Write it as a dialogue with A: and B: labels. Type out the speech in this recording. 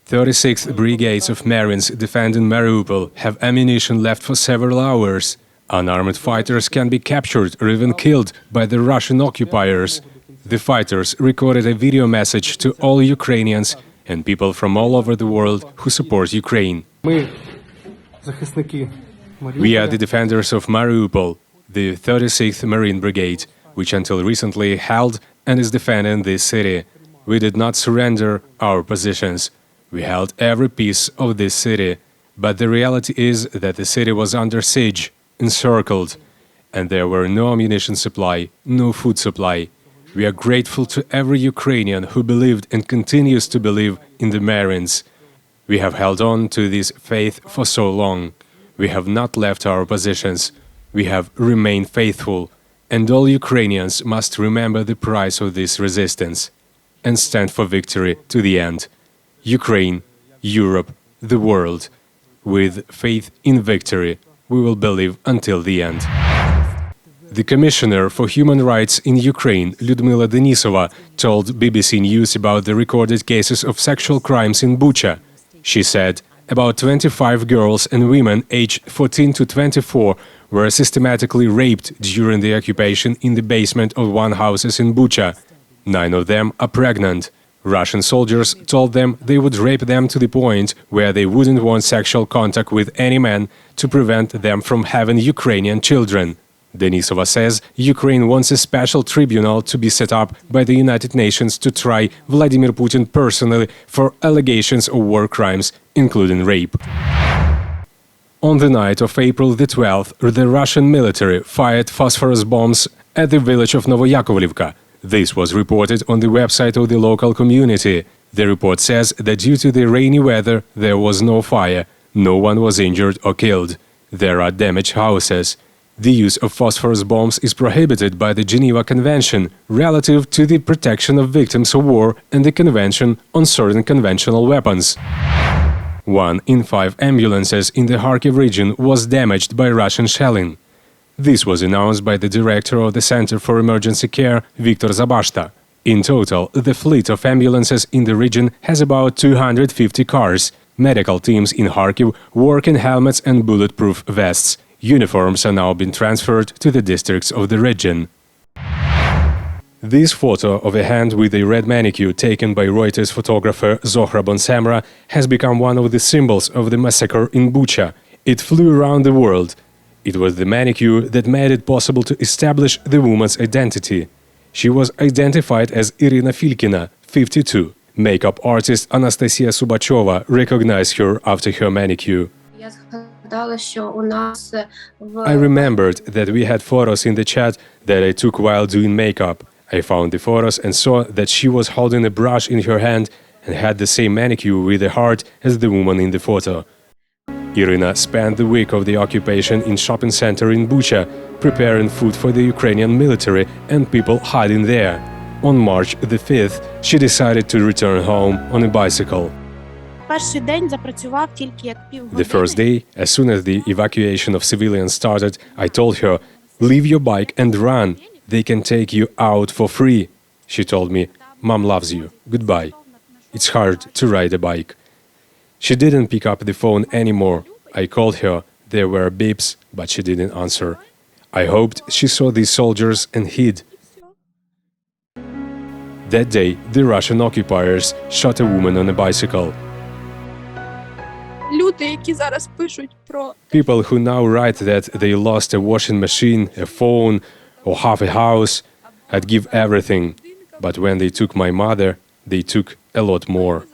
A: 36th Brigades of Marines defending Mariupol have ammunition left for several hours. Unarmed fighters can be captured or even killed by the Russian occupiers. The fighters recorded a video message to all Ukrainians and people from all over the world who support Ukraine. We are the defenders of Mariupol, the 36th Marine Brigade, which until recently held and is defending this city. We did not surrender our positions. We held every piece of this city, but the reality is that the city was under siege, encircled, and there were no ammunition supply, no food supply. We are grateful to every Ukrainian who believed and continues to believe in the Marines. We have held on to this faith for so long. We have not left our positions. We have remained faithful, and all Ukrainians must remember the price of this resistance and stand for victory to the end. Ukraine, Europe, the world. With faith in victory, we will believe until the end. The Commissioner for Human Rights in Ukraine, Lyudmila Denisova, told BBC News about the recorded cases of sexual crimes in Bucha. She said, about 25 girls and women aged 14 to 24 were systematically raped during the occupation in the basement of one house in Bucha. 9 of them are pregnant. Russian soldiers told them they would rape them to the point where they wouldn't want sexual contact with any man to prevent them from having Ukrainian children. Denisova says Ukraine wants a special tribunal to be set up by the United Nations to try Vladimir Putin personally for allegations of war crimes, including rape. On the night of April the 12th, the Russian military fired phosphorus bombs at the village of Novoyakovlivka. This was reported on the website of the local community. The report says that due to the rainy weather, there was no fire. No one was injured or killed. There are damaged houses. The use of phosphorus bombs is prohibited by the Geneva Convention relative to the protection of victims of war and the Convention on certain conventional weapons. 1 in 5 ambulances in the Kharkiv region was damaged by Russian shelling. This was announced by the director of the Center for Emergency Care, Viktor Zabashta. In total, the fleet of ambulances in the region has about 250 cars. Medical teams in Kharkiv work in helmets and bulletproof vests. Uniforms are now being transferred to the districts of the region. This photo of a hand with a red manicure taken by Reuters photographer Zohra Bonsemra has become one of the symbols of the massacre in Bucha. It flew around the world. It was the manicure that made it possible to establish the woman's identity. She was identified as Irina Filkina, 52. Makeup artist Anastasia Subachova recognized her after her manicure. I remembered that we had photos in the chat that I took while doing makeup. I found the photos and saw that she was holding a brush in her hand and had the same manicure with a heart as the woman in the photo. Irina spent the week of the occupation in shopping center in Bucha, preparing food for the Ukrainian military and people hiding there. On March the 5th, she decided to return home on a bicycle. The first day, as soon as the evacuation of civilians started, I told her, "Leave your bike and run. They can take you out for free." She told me, "Mom loves you. Goodbye." It's hard to ride a bike. She didn't pick up the phone anymore. I called her. There were beeps, but she didn't answer. I hoped she saw these soldiers and hid. That day, the Russian occupiers shot a woman on a bicycle. People who now write that they lost a washing machine, a phone, or half a house, I'd give everything. But when they took my mother, they took a lot more.